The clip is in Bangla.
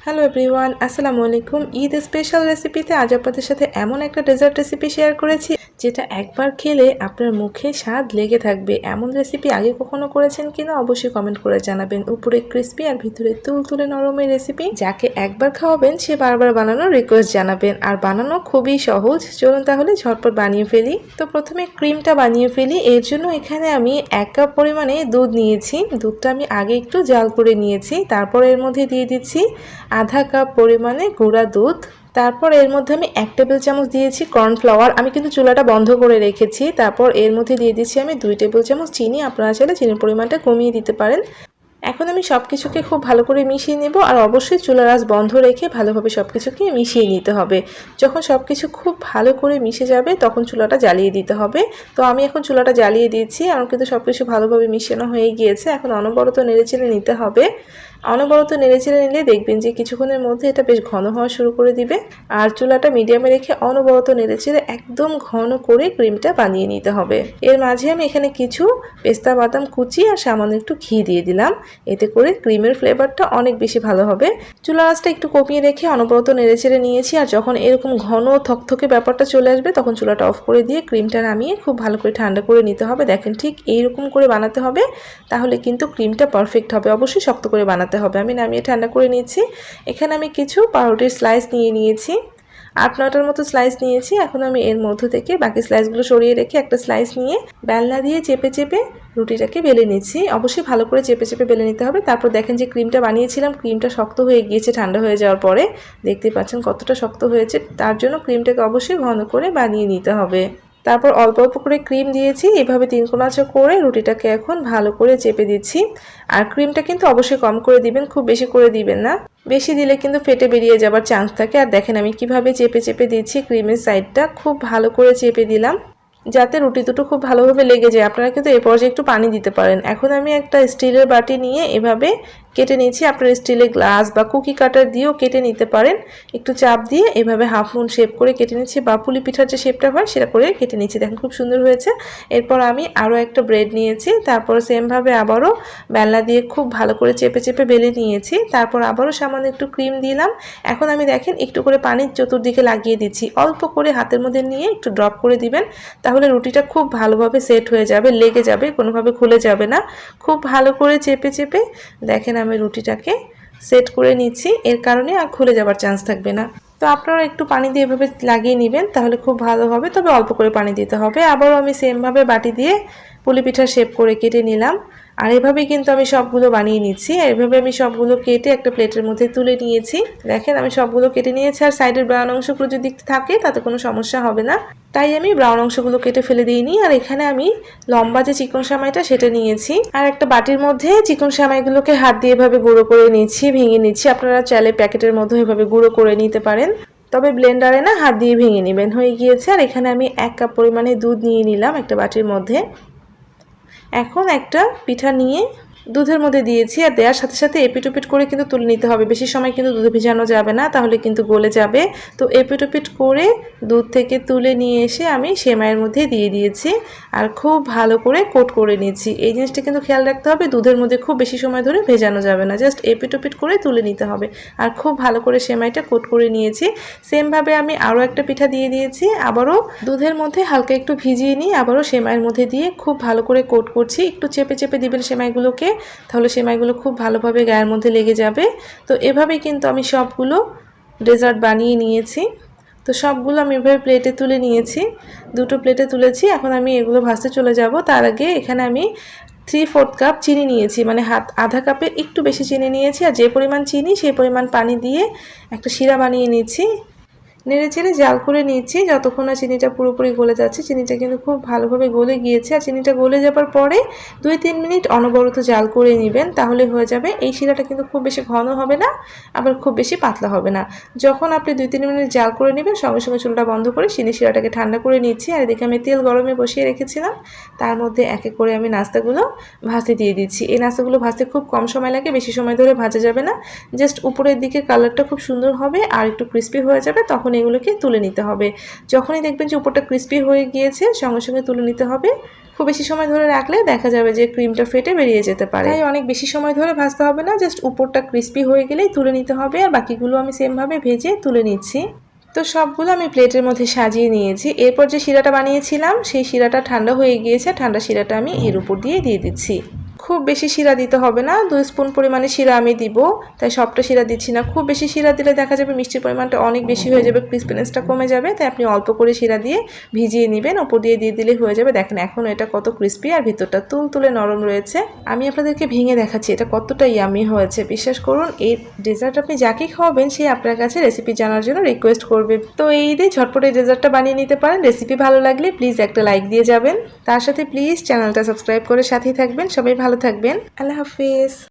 হ্যালো এভরিওয়ান, আসসালামু আলাইকুম। ঈদ স্পেশাল রেসিপিতে আজ আপনাদের সাথে এমন একটা ডেজার্ট রেসিপি শেয়ার করেছি যেটা একবার খেলে আপনার মুখে স্বাদ লেগে থাকবে। এমন রেসিপি আগে কখনো করেছেন কিনা অবশ্যই কমেন্ট করে জানাবেন। উপরে ক্রিস্পি আর ভিতরে তুলতুলে নরমের রেসিপি, যাকে একবার খাওয়াবেন সে বারবার বানানোর রিকোয়েস্ট জানাবেন। আর বানানো খুবই সহজ, চলুন তাহলে ঝটপট বানিয়ে ফেলি। তো প্রথমে ক্রিমটা বানিয়ে ফেলি। এর জন্য এখানে আমি 1 কাপ পরিমাণে দুধ নিয়েছি। দুধটা আমি আগে একটু জাল করে নিয়েছি। তারপর এর মধ্যে দিয়ে দিচ্ছি আধা কাপ পরিমাণে গুঁড়া দুধ। তারপর এর মধ্যে আমি 1 টেবিল চামচ দিয়েছি কর্নফ্লাওয়ার। আমি কিন্তু চুলাটা বন্ধ করে রেখেছি। তারপর এর মধ্যে দিয়ে দিচ্ছি আমি 2 টেবিল চামচ চিনি। আপনারা চাইলে চিনির পরিমাণটা কমিয়ে দিতে পারেন। এখন আমি সব কিছুকে খুব ভালো করে মিশিয়ে নেব। আর অবশ্যই চুলার আঁচ বন্ধ রেখে ভালোভাবে সব কিছুকে মিশিয়ে নিতে হবে। যখন সব কিছু খুব ভালো করে মিশে যাবে তখন চুলাটা জ্বালিয়ে দিতে হবে। তো আমি এখন চুলাটা জ্বালিয়ে দিয়েছি। আমার কিন্তু সব কিছু ভালোভাবে মিশানো হয়ে গিয়েছে। এখন অনবরত নেড়েচেড়ে নিতে হবে। অনবরত নেড়েচেড়ে নিলে দেখবেন যে কিছুক্ষণের মধ্যে এটা বেশ ঘন হওয়া শুরু করে দিবে। আর চুলাটা মিডিয়ামে রেখে অনবরত নেড়েচেড়ে একদম ঘন করে ক্রিমটা বানিয়ে নিতে হবে। এর মাঝে আমি এখানে কিছু পেস্তা বাদাম কুচি আর সামান্য একটু ঘি দিয়ে দিলাম। এতে করে ক্রিমের ফ্লেভারটা অনেক বেশি ভালো হবে। চুলার আঁচটা একটু কমিয়ে রেখে অনবরত নেড়েচেড়ে নিয়েছি। আর যখন এরকম ঘন থকথকে ব্যাপারটা চলে আসবে তখন চুলাটা অফ করে দিয়ে ক্রিমটা নামিয়ে খুব ভালো করে ঠান্ডা করে নিতে হবে। দেখেন ঠিক এইরকম করে বানাতে হবে, তাহলে কিন্তু ক্রিমটা পারফেক্ট হবে। অবশ্যই শক্ত করে বানাতে হবে। আমি নামিয়ে ঠান্ডা করে নিয়েছি। এখানে আমি কিছু পাউরুটির স্লাইস নিয়ে নিয়েছি, 8-9টার মতো স্লাইস নিয়েছি। এখন আমি এর মধ্য থেকে বাকি স্লাইসগুলো সরিয়ে রেখে একটা স্লাইস নিয়ে বেলনা দিয়ে চেপে চেপে রুটিটাকে বেলে নিচ্ছি। অবশ্যই ভালো করে চেপে চেপে বেলে নিতে হবে। তারপর দেখেন যে ক্রিমটা বানিয়েছিলাম, ক্রিমটা শক্ত হয়ে গিয়েছে ঠান্ডা হয়ে যাওয়ার পরে। দেখতে পাচ্ছেন কতটা শক্ত হয়েছে। তার জন্য ক্রিমটাকে অবশ্যই ঘন করে বানিয়ে নিতে হবে। তারপর অল্প অল্প করে ক্রিম দিয়েছি। এভাবে 3 কোণাচো করে রুটিটাকে এখন ভালো করে চেপে দিচ্ছি। আর ক্রিমটা কিন্তু অবশ্যই কম করে দিবেন, খুব বেশি করে দিবেন না। বেশি দিলে কিন্তু ফেটে বেরিয়ে যাবার চান্স থাকে। আর দেখেন আমি কিভাবে চেপে চেপে দিচ্ছি। ক্রিমের সাইডটা খুব ভালো করে চেপে দিলাম যাতে রুটি দুটো খুব ভালোভাবে লেগে যায়। আপনারা কিন্তু এই পর্যায়ে একটু পানি দিতে পারেন। এখন আমি একটা স্টিলের বাটি নিয়ে এভাবে কেটে নিচ্ছি। আপনারা স্টিলের গ্লাস বা কুকি কাটার দিয়েও কেটে নিতে পারেন। একটু চাপ দিয়ে এভাবে হাফ মুন শেপ করে কেটে নিচ্ছি, বা পুলি পিঠার যে শেপটা হয় সেটা করে কেটে নিচ্ছি। দেখেন খুব সুন্দর হয়েছে। এরপর আমি আরও একটা ব্রেড নিয়েছি। তারপর সেমভাবে আবারও বেলনা দিয়ে খুব ভালো করে চেপে চেপে বেলে নিয়েছি। তারপর আবারও সামান্য একটু ক্রিম দিলাম। এখন আমি দেখেন একটু করে পানির চতুর্দিকে লাগিয়ে দিচ্ছি। অল্প করে হাতের মধ্যে নিয়ে একটু ড্রপ করে দিবেন, তাহলে রুটিটা খুব ভালোভাবে সেট হয়ে যাবে, লেগে যাবে, কোনোভাবে খুলে যাবে না। খুব ভালো করে চেপে চেপে দেখেন আমি রুটিটাকে সেট করে নিচ্ছি। এর কারণে আর খুলে যাবার চান্স থাকবে না। তো আপনারা একটু পানি দিয়ে এভাবে লাগিয়ে নেবেন, তাহলে খুব ভালো হবে। তবে অল্প করে পানি দিতে হবে। আবারও আমি সেমভাবে বাটি দিয়ে পুলি পিঠার শেপ করে কেটে নিলাম। আর এভাবেই কিন্তু আমি সবগুলো বানিয়ে নিচ্ছি। এভাবে আমি সবগুলো কেটে একটা প্লেটের মধ্যে তুলে নিয়েছি। দেখেন আমি সবগুলো কেটে নিয়েছি। আর সাইডের ব্রাউন অংশগুলো যদি থাকে তাতে কোনো সমস্যা হবে না, তাই আমি ব্রাউন অংশগুলো কেটে ফেলে দিইনি। আর এখানে আমি লম্বা যে চিকন সেমাইটা সেটা নিয়েছি। আর একটা বাটির মধ্যে চিকন সেমাইগুলোকে হাত দিয়ে এভাবে গুঁড়ো করে নিচ্ছি, ভেঙে নিচ্ছি। আপনারা চাইলে প্যাকেটের মধ্যে এভাবে গুঁড়ো করে নিতে পারেন, তবে ব্লেন্ডারে না, হাত দিয়ে ভেঙে নেবেন। হয়ে গিয়েছে। আর এখানে আমি 1 কাপ পরিমাণে দুধ নিয়ে নিলাম একটা বাটির মধ্যে। এখন একটা পিঠা নিয়ে দুধের মধ্যে দিয়েছি। আর দেওয়ার সাথে সাথে এপিট ওপিট করে কিন্তু তুলে নিতে হবে। বেশি সময় কিন্তু দুধে ভিজানো যাবে না, তাহলে কিন্তু গলে যাবে। তো এপিট ওপিট করে দুধ থেকে তুলে নিয়ে এসে আমি সেমাইয়ের মধ্যে দিয়ে দিয়েছি। আর খুব ভালো করে কোট করে নিয়েছি। এই জিনিসটা কিন্তু খেয়াল রাখতে হবে, দুধের মধ্যে খুব বেশি সময় ধরে ভেজানো যাবে না, জাস্ট এপিট ওপিট করে তুলে নিতে হবে। আর খুব ভালো করে সেমাইটা কোট করে নিয়েছি। সেমভাবে আমি আরও একটা পিঠা দিয়ে দিয়েছি। আবারও দুধের মধ্যে হালকা একটু ভিজিয়ে নিয়ে আবারও সেমাইয়ের মধ্যে দিয়ে খুব ভালো করে কোট করছি। একটু চেপে চেপে দিবেন সেমাইগুলোকে, তাহলে সেমাইগুলো খুব ভালোভাবে গায়ের মধ্যে লেগে যাবে। তো এভাবেই কিন্তু আমি সবগুলো ডেজার্ট বানিয়ে নিয়েছি। তো সবগুলো আমি এভাবে প্লেটে তুলে নিয়েছি, 2টো প্লেটে তুলেছি। এখন আমি এগুলো ভাজতে চলে যাব। তার আগে এখানে আমি 3/4 কাপ চিনি নিয়েছি, মানে আধা কাপের একটু বেশি চিনি নিয়েছি। আর যে পরিমাণ চিনি সেই পরিমাণ পানি দিয়ে একটা শিরা বানিয়ে নিয়েছি। নেড়ে চেড়ে জাল করে নিচ্ছি যতক্ষণ না চিনিটা পুরোপুরি গলে যাচ্ছে। চিনিটা কিন্তু খুব ভালোভাবে গলে গিয়েছে। আর চিনিটা গলে যাবার পরে 2-3 মিনিট অনবরত জাল করে নেবেন, তাহলে হয়ে যাবে। এই শিরাটা কিন্তু খুব বেশি ঘন হবে না, আবার খুব বেশি পাতলা হবে না। যখন আপনি 2-3 মিনিট জাল করে নেবেন সঙ্গে সঙ্গে চুলটা বন্ধ করে চিনি শিরাটাকে ঠান্ডা করে নিচ্ছি। আর এদিকে আমি তেল গরমে বসিয়ে রেখেছিলাম, তার মধ্যে এক এক করে আমি নাস্তাগুলো ভাজতে দিয়ে দিচ্ছি। এই নাস্তাগুলো ভাজতে খুব কম সময় লাগে, বেশি সময় ধরে ভাজা যাবে না। জাস্ট উপরের দিকে কালারটা খুব সুন্দর হবে আর একটু ক্রিস্পি হয়ে যাবে, তখন এগুলোকে তুলে নিতে হবে। যখনই দেখবেন যে উপরটা ক্রিস্পি হয়ে গিয়েছে সঙ্গে সঙ্গে তুলে নিতে হবে। খুব বেশি সময় ধরে রাখলে দেখা যাবে যে ক্রিমটা ফেটে বেরিয়ে যেতে পারে। তাই অনেক বেশি সময় ধরে ভাজতে হবে না, জাস্ট উপরটা ক্রিস্পি হয়ে গেলেই তুলে নিতে হবে। আর বাকিগুলো আমি সেমভাবে ভেজে তুলে নিচ্ছি। তো সবগুলো আমি প্লেটের মধ্যে সাজিয়ে নিয়েছি। এরপর যে শিরাটা বানিয়েছিলাম সেই শিরাটা ঠান্ডা হয়ে গিয়েছে। ঠান্ডা শিরাটা আমি এর উপর দিয়ে দিচ্ছি। খুব বেশি শিরা দিতে হবে না, 2 স্পুন পরিমাণে শিরা আমি দিব, তাই সবটা শিরা দিচ্ছি না। খুব বেশি শিরা দিলে দেখা যাবে মিষ্টির পরিমাণটা অনেক বেশি হয়ে যাবে, ক্রিসপিনেসটা কমে যাবে। তাই আপনি অল্প করে শিরা দিয়ে ভিজিয়ে নেবেন, উপর দিয়ে দিলে হয়ে যাবে। দেখেন এখন এটা কত ক্রিস্পি আর ভিতরটা তুলতুলে নরম রয়েছে। আমি আপনাদেরকে ভেঙে দেখাচ্ছি এটা কতটা ইয়ামি হয়েছে। বিশ্বাস করুন এই ডেজার্ট আপনি যাকে খাওয়াবেন সে আপনার কাছে রেসিপি জানার জন্য রিকোয়েস্ট করবে। তো এই ঈদে ঝটপট এই ডেজার্টটা বানিয়ে নিতে পারেন। রেসিপি ভালো লাগলে প্লিজ একটা লাইক দিয়ে যাবেন, তার সাথে প্লিজ চ্যানেলটা সাবস্ক্রাইব করে সাথেই থাকবেন। সবাই ভালো থাকবেন। আল্লাহ হাফিজ।